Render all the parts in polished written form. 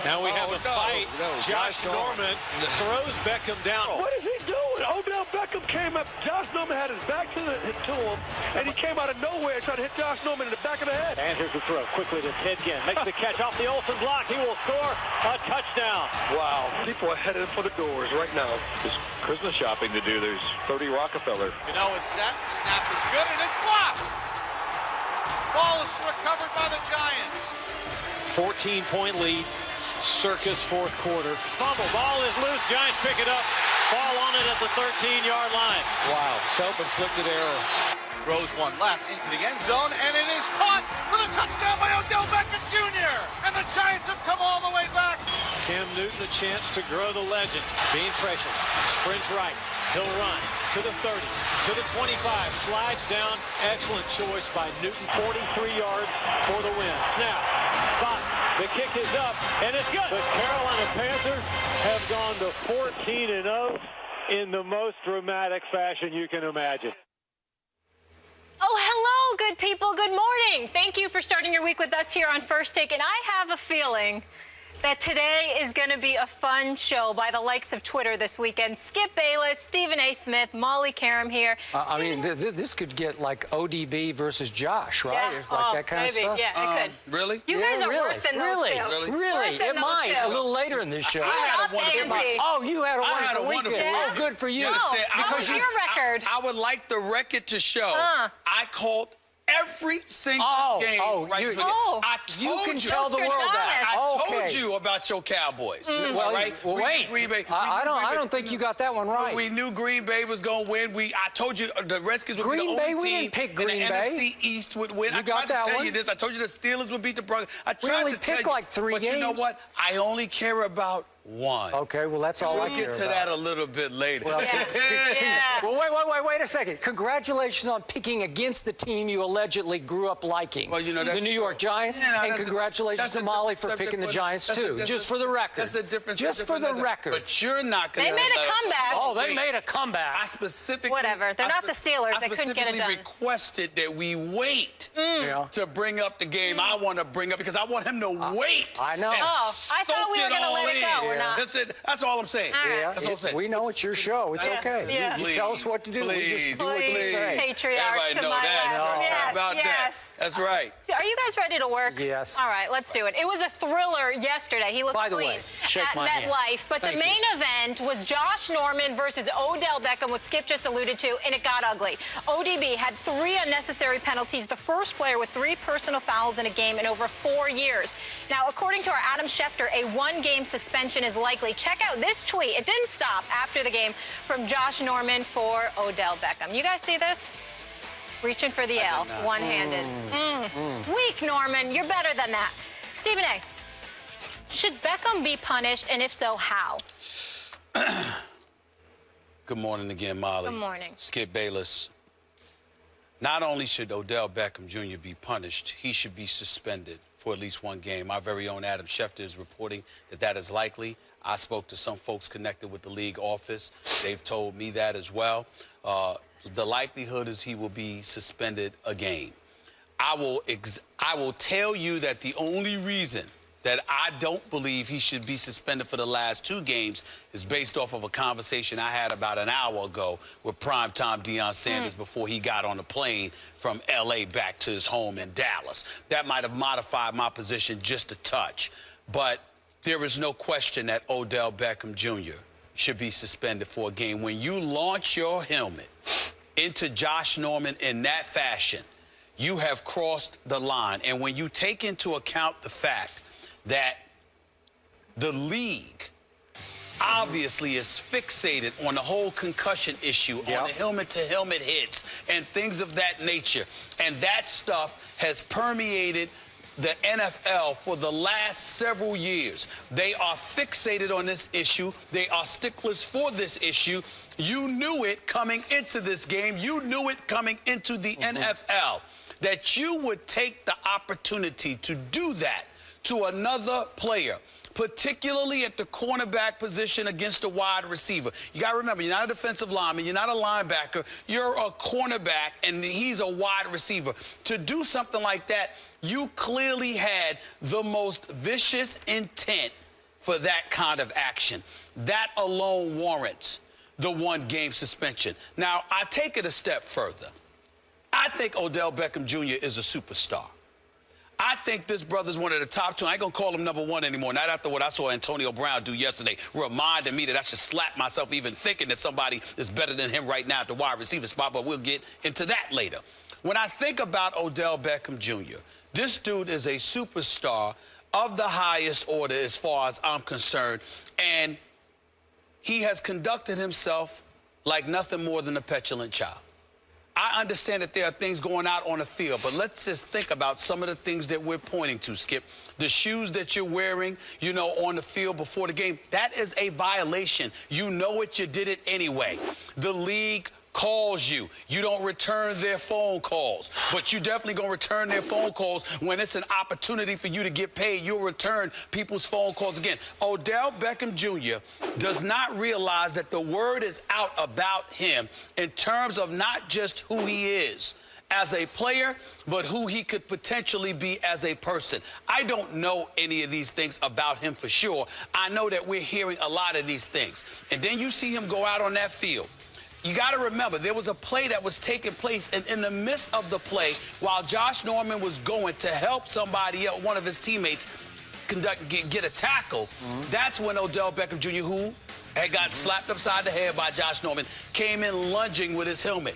Now we have a fight. Josh Norman throws Beckham down. What is he doing? Odell Beckham came up. Josh Norman had his back to him, and he came out of nowhere trying to hit Josh Norman in the back of the head. And here's the throw. Quickly to Ted Ginn. Makes the catch off the Olsen block. He will score a touchdown. Wow. People are headed for the doors right now. There's Christmas shopping to do. There's 30 Rockefeller. You know, it's set. Snap is good, and it's blocked. Ball is recovered by the Giants. 14-point lead. Circus fourth quarter. Fumble. Ball is loose. Giants pick it up. Fall on it at the 13-yard line. Wow. Self-inflicted error. Throws one left into the end zone, and it is caught for the touchdown by Odell Beckham Jr. And the Giants have come all the way back. Cam Newton a chance to grow the legend. Being precious. Sprints right. He'll run to the 30, to the 25. Slides down. Excellent choice by Newton. 43 yards for the win. Snap. Spot. The kick is up, and it's good. The Carolina Panthers have gone to 14-0 in the most dramatic fashion you can imagine. Oh, hello, good people. Good morning. Thank you for starting your week with us here on First Take. And I have a feeling that today is going to be a fun show by the likes of Twitter this weekend. Skip Bayless, Stephen A. Smith, Molly Karam here. I mean, this could get like ODB versus Josh, right? Yeah. Like that kind of stuff. Yeah, it could. Really? You guys are worse than those two. Really? It might. A little later in this show. I had a wonderful week. Oh, you had a I had a wonderful weekend. wonderful Oh, good for you. No. Because your record. I would like the record to show I called every single game. I told you can you. tell the world that. I told you about your Cowboys. Well, right? wait. Green Bay. I don't think you got that one right. We knew Green Bay was going to win. I told you the Redskins would be the only team. We didn't pick Green and the Bay. NFC East would win. You got that I tried to tell one? you this. I told you the Steelers would beat the Broncos. I We tried only to tell picked you. like 3 but games. you know what? I only care about one. Okay, well, that's all I We'll care get to about. that a little bit later. Well, Yeah. Well, wait a second. Congratulations on picking against the team you allegedly grew up liking. Well, you know, that's the New York Giants. Yeah, no, and congratulations to Molly for picking the Giants, too. Just for the record. That's a difference. Just for the record. But you're not going to... They made a comeback. Oh, they made a comeback. I specifically... Whatever. They're not the Steelers. They couldn't get it done. I specifically requested that we wait to bring up the game I want to bring up because I want him to wait. I know. And I thought we were going to let it go. We're not. That's it. That's all I'm saying. All right. Yeah, That's all I'm saying. we know it's your show. It's okay. Yeah. You tell us what to do. We just do what you say. Patriarch Everybody to know my that. left. Yes, About that. That's right. Are you guys ready to work? Yes. All right, let's do it. It was a thriller yesterday. He looked By the clean way, shake at my hand. MetLife. But the main event was Josh Norman versus Odell Beckham, what Skip just alluded to, and it got ugly. ODB had 3 unnecessary penalties, the first player with 3 personal fouls in a game in over 4 years. Now, according to our Adam Schefter, a 1-game suspension is likely. Check out this tweet. It didn't stop after the game from Josh Norman for Odell Beckham. You guys see this? Reaching for the L, one-handed. Weak, Norman. You're better than that. Stephen A., should Beckham be punished, and if so, how? Good morning again, Molly. Good morning. Skip Bayless. Not only should Odell Beckham Jr. be punished, he should be suspended for at least 1 game. Our very own Adam Schefter is reporting that that is likely. I spoke to some folks connected with the league office. They've told me that as well. The likelihood is he will be suspended a game. I will tell you that the only reason that I don't believe he should be suspended for the last 2 games is based off of a conversation I had about an hour ago with primetime Deion Sanders before he got on the plane from L.A. back to his home in Dallas. That might have modified my position just a touch. But there is no question that Odell Beckham Jr. should be suspended for a game. When you launch your helmet into Josh Norman in that fashion, you have crossed the line. And when you take into account the fact that the league obviously is fixated on the whole concussion issue, on the helmet-to-helmet hits and things of that nature, and that stuff has permeated the NFL for the last several years. They are fixated on this issue. They are sticklers for this issue. You knew it coming into this game. You knew it coming into the NFL, that you would take the opportunity to do that to another player, particularly at the cornerback position against a wide receiver. You got to remember, you're not a defensive lineman, you're not a linebacker, you're a cornerback, and he's a wide receiver. To do something like that, you clearly had the most vicious intent for that kind of action. That alone warrants the one-game suspension. Now, I take it a step further. I think Odell Beckham Jr. is a superstar. I think this brother's one of the top two. I ain't going to call him number one anymore. Not after what I saw Antonio Brown do yesterday, reminding me that I should slap myself even thinking that somebody is better than him right now at the wide receiver spot, but we'll get into that later. When I think about Odell Beckham Jr., this dude is a superstar of the highest order as far as I'm concerned, and he has conducted himself like nothing more than a petulant child. I understand that there are things going out on the field, but let's just think about some of the things that we're pointing to, Skip. The shoes that you're wearing, you know, on the field before the game, that is a violation. You know it, you did it anyway. The league calls you. You don't return their phone calls, but you definitely going to return their phone calls when it's an opportunity for you to get paid. You'll return people's phone calls again. Odell Beckham Jr. does not realize that the word is out about him in terms of not just who he is as a player, but who he could potentially be as a person. I don't know any of these things about him for sure. I know that we're hearing a lot of these things. And then you see him go out on that field. You got to remember, there was a play that was taking place, and in the midst of the play, while Josh Norman was going to help somebody else, one of his teammates, get a tackle, that's when Odell Beckham Jr., who had got slapped upside the head by Josh Norman, came in lunging with his helmet.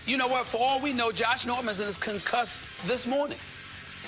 You know what? For all we know, Josh Norman's is concussed this morning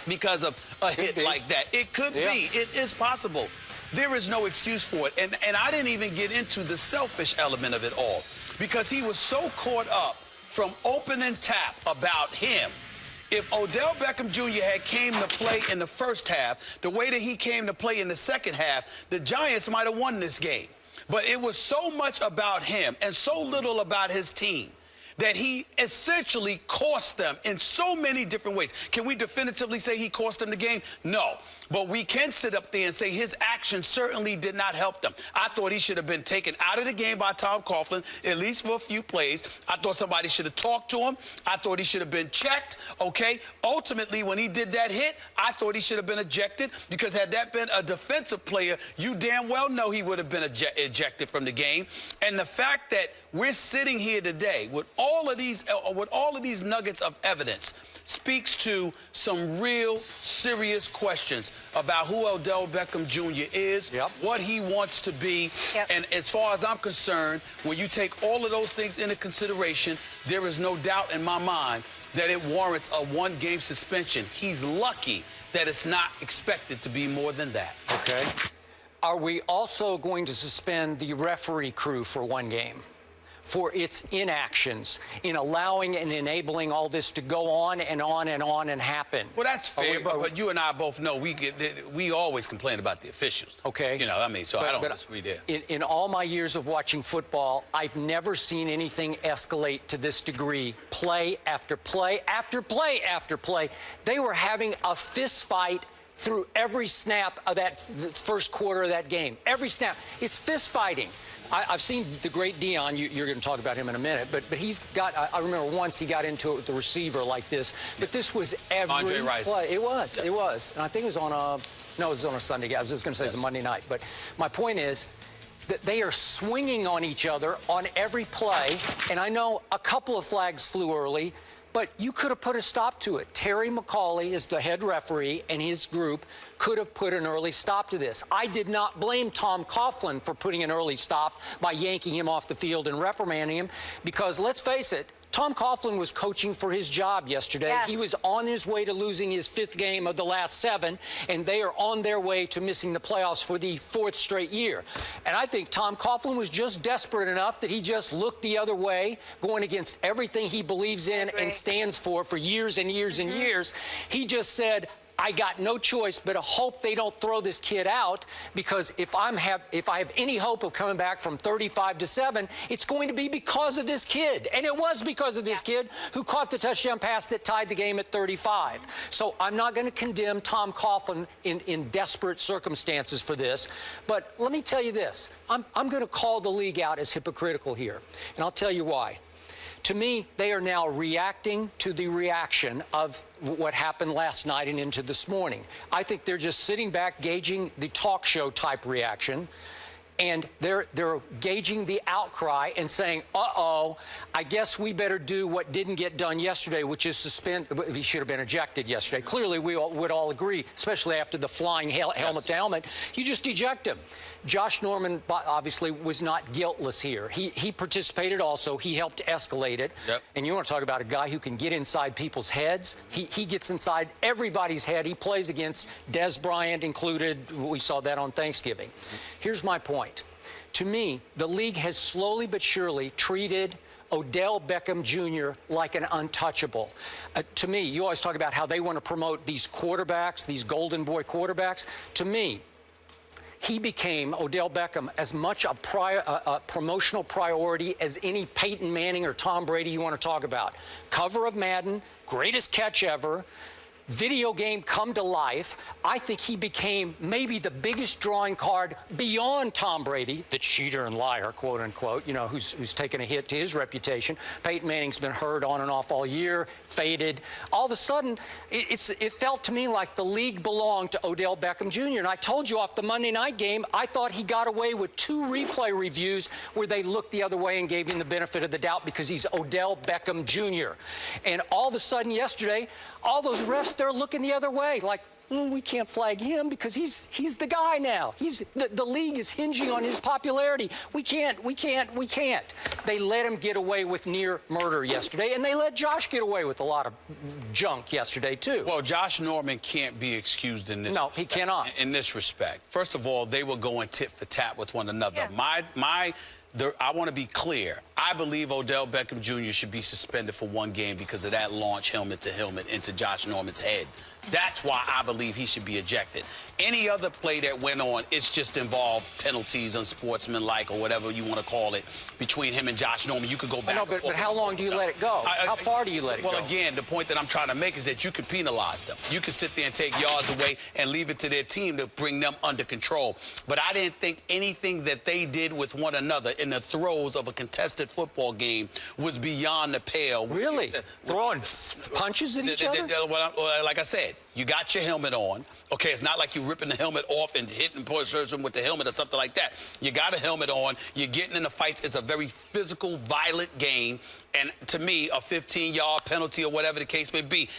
because of a hit like that. It could be. It is possible. There is no excuse for it. And I didn't even get into the selfish element of it all, because he was so caught up from opening tap about him. If Odell Beckham Jr. had came to play in the first half, the way that he came to play in the second half, the Giants might have won this game. But it was so much about him and so little about his team that he essentially cost them in so many different ways. Can we definitively say he cost them the game? No. But we can sit up there and say his actions certainly did not help them. I thought he should have been taken out of the game by Tom Coughlin, at least for a few plays. I thought somebody should have talked to him. I thought he should have been checked, okay? Ultimately, when he did that hit, I thought he should have been ejected, because had that been a defensive player, you damn well know he would have been ejected from the game. And the fact that we're sitting here today with all of these nuggets of evidence speaks to some real serious questions about who Odell Beckham Jr. is, what he wants to be. And as far as I'm concerned, when you take all of those things into consideration, there is no doubt in my mind that it warrants a one-game suspension. He's lucky that it's not expected to be more than that. Okay. Are we also going to suspend the referee crew for one game for its inactions in allowing and enabling all this to go on and on and on and happen? Well, that's fair, but you and I both know we always complain about the officials. Okay. You know, I mean, so I don't disagree there. In all my years of watching football, I've never seen anything escalate to this degree. Play after play after play after play. They were having a fist fight through every snap of that first quarter of that game. Every snap. It's fist fighting. I've seen the great Dion. You're going to talk about him in a minute, but he's got. I remember once he got into it with the receiver like this. But this was every Andre Rice. play. It was. It was. And I think it was on a. No, it was on a Sunday. I was just going to say it's a Monday night. But my point is that they are swinging on each other on every play. And I know a couple of flags flew early, but you could have put a stop to it. Terry McCauley is the head referee, and his group could have put an early stop to this. I did not blame Tom Coughlin for putting an early stop by yanking him off the field and reprimanding him, because let's face it, Tom Coughlin was coaching for his job yesterday. Yes. He was on his way to losing his 5th game of the last 7, and they are on their way to missing the playoffs for the 4th straight year. And I think Tom Coughlin was just desperate enough that he just looked the other way, going against everything he believes in and stands for years and years and years. He just said, I got no choice but to hope they don't throw this kid out, because if I have any hope of coming back from 35-7, it's going to be because of this kid. And it was because of this kid who caught the touchdown pass that tied the game at 35. So I'm not going to condemn Tom Coughlin in desperate circumstances for this. But let me tell you this. I'm going to call the league out as hypocritical here. And I'll tell you why. To me, they are now reacting to the reaction of what happened last night and into this morning. I think they're just sitting back, gauging the talk show type reaction. And they're gauging the outcry and saying, uh-oh, I guess we better do what didn't get done yesterday, which is suspend. He should have been ejected yesterday. Clearly, we would all agree, especially after the flying helmet to helmet. You just eject him. Josh Norman obviously was not guiltless here. He participated also. He helped escalate it. Yep. And you want to talk about a guy who can get inside people's heads. He gets inside everybody's head. He plays against Des Bryant included. We saw that on Thanksgiving. Here's my point. To me, the league has slowly but surely treated Odell Beckham Jr. like an untouchable. To me, you always talk about how they want to promote these quarterbacks, these golden boy quarterbacks. To me, he became, Odell Beckham, as much a promotional priority as any Peyton Manning or Tom Brady you want to talk about. Cover of Madden, greatest catch ever. Video game come to life. I think he became maybe the biggest drawing card beyond Tom Brady, the cheater and liar, quote unquote, you know, who's taken a hit to his reputation. Peyton Manning's been hurt on and off all year, faded. All of a sudden, it felt to me like the league belonged to Odell Beckham Jr. And I told you off the Monday night game, I thought he got away with 2 replay reviews where they looked the other way and gave him the benefit of the doubt because he's Odell Beckham Jr. And all of a sudden yesterday, all those refs, they're looking the other way, like, we can't flag him because he's the guy now. The league is hinging on his popularity. We can't. They let him get away with near murder yesterday, and they let Josh get away with a lot of junk yesterday, too. Well, Josh Norman can't be excused in this No, respect. he cannot. In this respect. First of all, they were going tit for tat with one another. Yeah. I want to be clear. I believe Odell Beckham Jr. should be suspended for 1 game because of that launch helmet to helmet into Josh Norman's head. That's why I believe he should be ejected. Any other play that went on, it's just involved penalties, unsportsmanlike, or whatever you want to call it, between him and Josh Norman. You could go back. No, but how long do you let it go? How far do you let it go? Well, again, the point that I'm trying to make is that you could penalize them. You could sit there and take yards away and leave it to their team to bring them under control. But I didn't think anything that they did with one another in the throes of a contested football game was beyond the pale. Really? Throwing punches at each other? Like I said, you got your helmet on. Okay, it's not like you're ripping the helmet off and hitting person with the helmet or something like that. You got a helmet on. You're getting in the fights. It's a very physical, violent game. And to me, a 15-yard penalty or whatever the case may be,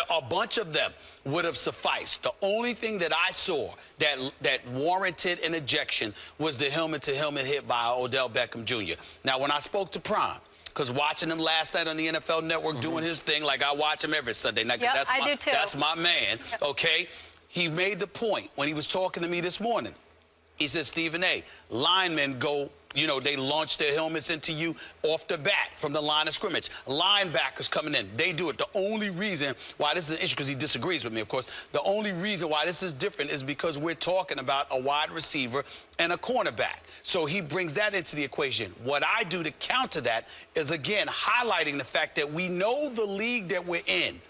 a bunch of them would have sufficed. The only thing that I saw that warranted an ejection was the helmet-to-helmet hit by Odell Beckham Jr. Now, when I spoke to Prime, because watching him last night on the NFL Network doing his thing, like I watch him every Sunday night. Yep, I do too. That's my man, okay? He made the point when he was talking to me this morning. He said, Stephen A., linemen go, you know, they launch their helmets into you off the bat from the line of scrimmage. Linebackers coming in, they do it. The only reason why this is an issue, because he disagrees with me, of course, the only reason why this is different is because we're talking about a wide receiver and a cornerback. So he brings that into the equation. What I do to counter that is, again, highlighting the fact that we know the league that we're in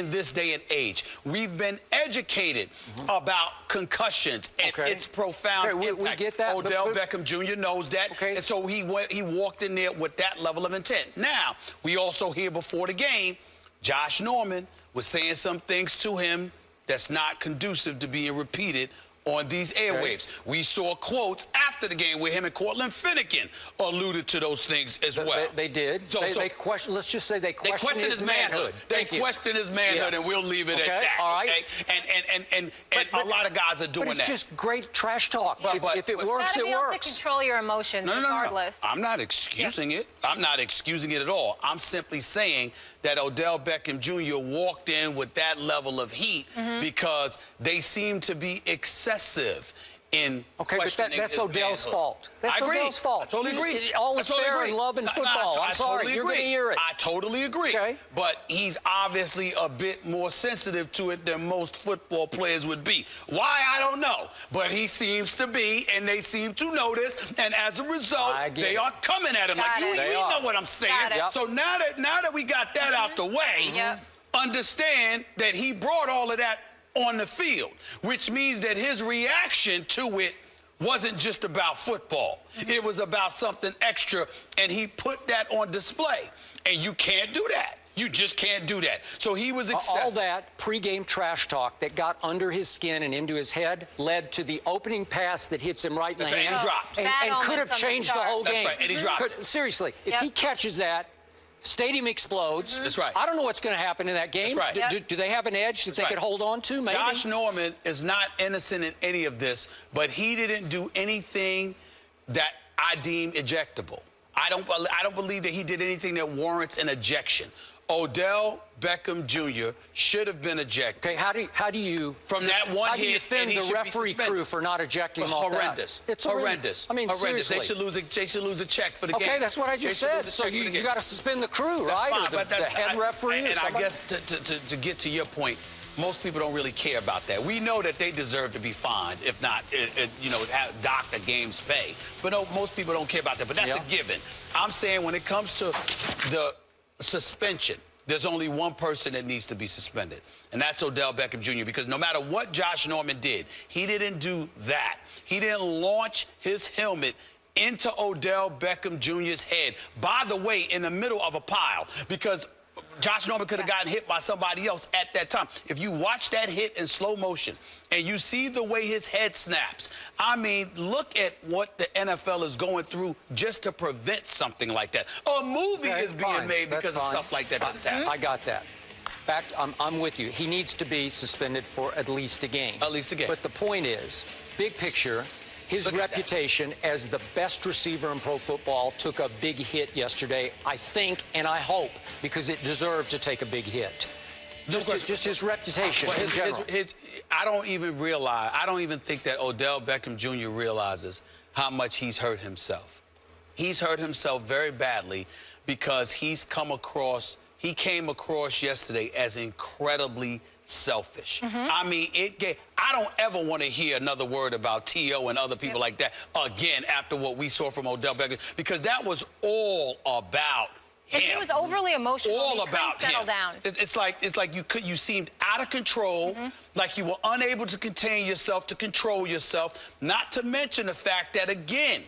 this day and age. We've been educated about concussions and its profound impact. We get that. Odell Beckham Jr. knows that. Okay. And so he walked in there with that level of intent. Now, we also hear before the game, Josh Norman was saying some things to him that's not conducive to being repeated on these airwaves. We saw quotes after the game where him and Cortland Finnegan alluded to those things as well. They did. Let's just say they questioned his manhood. They questioned his manhood, and we'll leave it at that. All right. And a lot of guys are doing that. But it's just great trash talk. If it works, it works. You gotta be able to control your emotions, regardless. No. I'm not excusing it. I'm not excusing it at all. I'm simply saying that Odell Beckham Jr. walked in with that level of heat because they seem to be excessive in questioning but that's his Odell's manhood. fault. That's Odell's fault. I totally agree. All is fair in love and football. I'm sorry, you're going to hear it. I totally agree. Okay. But he's obviously a bit more sensitive to it than most football players would be. Why, I don't know. But he seems to be, and they seem to notice, and as a result, they are coming at him. We know what I'm saying. So now that we got that out the way, understand that he brought all of that on the field, which means that his reaction to it wasn't just about football. It was about something extra, and he put that on display. And you can't do that. You just can't do that. So he was excessive. All that pregame trash talk that got under his skin and into his head led to the opening pass that hits him right in the hand. And he dropped. And could have changed the whole game. That's right, and he dropped. Seriously, if he catches that, stadium explodes. That's right. I don't know what's going to happen in that game. That's right. Do they have an edge that they could hold on to? Maybe. Josh Norman is not innocent in any of this, but he didn't do anything that I deem ejectable. I don't believe that he did anything that warrants an ejection. Odell Beckham Jr. should have been ejected. Okay, how do you from that one how do you hit? defend the referee crew for not ejecting him off horrendous. That? It's horrendous. I mean, horrendous. seriously. They should lose a check for the game. Okay, that's what I just said. So you got to suspend the crew, right? Fine, or the head referee. And I guess to get to your point, most people don't really care about that. We know that they deserve to be fined, if not, docked a game's pay. But no, most people don't care about that. But that's a given. I'm saying when it comes to the suspension, there's only one person that needs to be suspended, and that's Odell Beckham Jr., because no matter what Josh Norman did, he didn't do that. He didn't launch his helmet into Odell Beckham Jr.'s head, by the way, in the middle of a pile, because Josh Norman could have gotten hit by somebody else at that time. If you watch that hit in slow motion and you see the way his head snaps, I mean, look at what the NFL is going through just to prevent something like that. A movie is being made because of stuff like that that's happening. I got that. I'm with you. He needs to be suspended for at least a game. At least a game. But the point is, big picture, his reputation as the best receiver in pro football took a big hit yesterday, I think, and I hope, because it deserved to take a big hit. Just his reputation in general. I don't even think that Odell Beckham Jr. realizes how much he's hurt himself. He's hurt himself very badly because he came across yesterday as incredibly selfish. I mean, I don't ever want to hear another word about T.O. and other people like that again after what we saw from Odell Beckham, because that was all about him. And he was overly emotional. All about him. Settle down. It's like you seemed out of control, like you were unable to contain yourself, to control yourself, not to mention the fact that, again,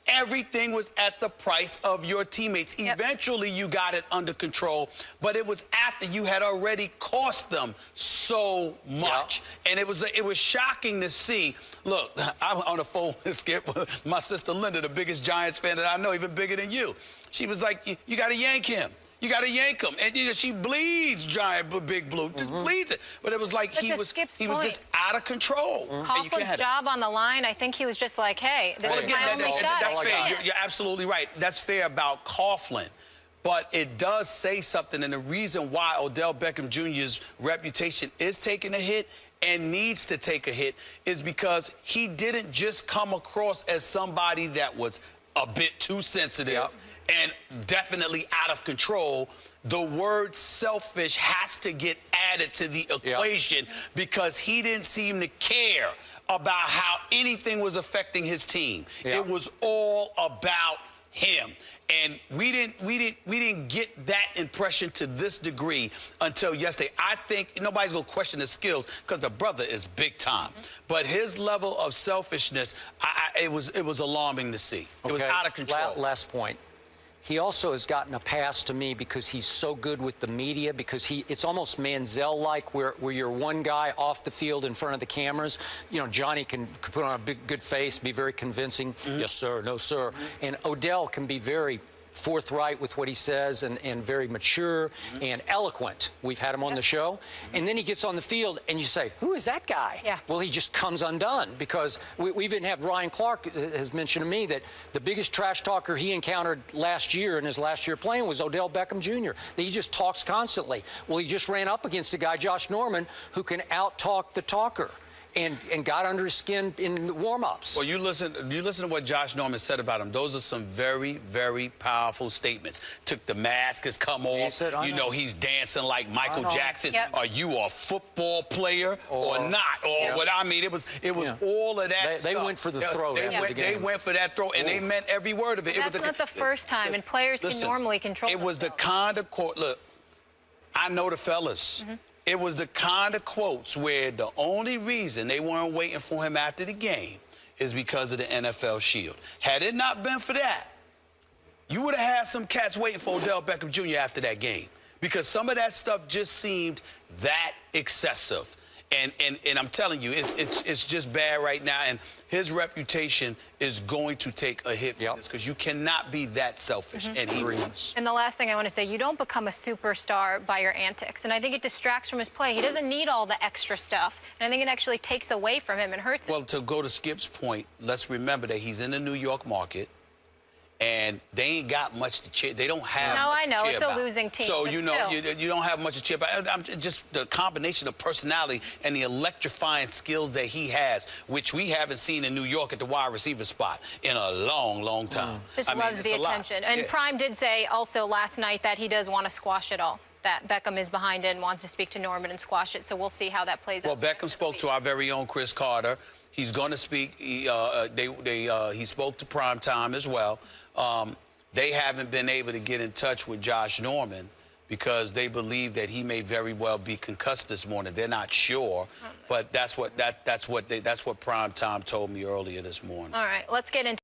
everything was at the price of your teammates. Eventually, you got it under control, but it was after you had already cost them so much. And it was shocking to see. Look, I'm on the phone with Skip, my sister Linda, the biggest Giants fan that I know, even bigger than you. She was like, you got to yank him. You got to yank him. And she bleeds Giant Big Blue. Just bleeds it. But it was like he was just out of control. Coughlin's job on the line, I think he was just like, hey, this is my only shot. That's fair. You're absolutely right. That's fair about Coughlin. But it does say something, and the reason why Odell Beckham Jr.'s reputation is taking a hit and needs to take a hit is because he didn't just come across as somebody that was a bit too sensitive and definitely out of control. The word selfish has to get added to the equation because he didn't seem to care about how anything was affecting his team. It was all about him. And we didn't get that impression to this degree until yesterday. I think nobody's going to question his skills because the brother is big time. But his level of selfishness, it was alarming to see. It was out of control. Last point. He also has gotten a pass to me because he's so good with the media, because it's almost Manziel-like where you're one guy off the field in front of the cameras. You know, Johnny can put on a big, good face, be very convincing. Yes, sir. No, sir. And Odell can be very forthright with what he says and very mature and eloquent. We've had him on the show. And then he gets on the field and you say, who is that guy? Well, he just comes undone because we even have Ryan Clark has mentioned to me that the biggest trash talker he encountered last year in his last year playing was Odell Beckham Jr. He just talks constantly. Well, he just ran up against a guy, Josh Norman, who can out-talk the talker. And got under his skin in the warm-ups. Well, you listen to what Josh Norman said about him. Those are some very, very powerful statements. Took the mask, has come off. He's dancing like Michael Jackson. Are you a football player or not? Or what I mean, it was all of that stuff. They went for the throw after the game. They went for that throw, and they meant every word of it. That's not the first time, and players can normally control it. It was the kind of quote. Look, I know the fellas. It was the kind of quotes where the only reason they weren't waiting for him after the game is because of the NFL Shield. Had it not been for that, you would have had some cats waiting for Odell Beckham Jr. after that game, because some of that stuff just seemed that excessive. And I'm telling you, it's just bad right now, and his reputation is going to take a hit for this, because you cannot be that selfish, and he was. And the last thing I want to say, you don't become a superstar by your antics, and I think it distracts from his play. He doesn't need all the extra stuff, and I think it actually takes away from him and hurts him. Well, to go to Skip's point, let's remember that he's in the New York market, and they ain't got much to cheer. They don't have. No, much I know to cheer it's about. a losing team. So but you know still. you don't have much to cheer about. Just the combination of personality and the electrifying skills that he has, which we haven't seen in New York at the wide receiver spot in a long, long time. Just loves the attention. And Prime did say also last night that he does want to squash it all. That Beckham is behind it and wants to speak to Norman and squash it. So we'll see how that plays out. Well, Beckham spoke to our very own Chris Carter. He's going to speak. He spoke to Prime Time as well. They haven't been able to get in touch with Josh Norman because they believe that he may very well be concussed this morning. They're not sure, but that's what Prime Time told me earlier this morning. All right, let's get into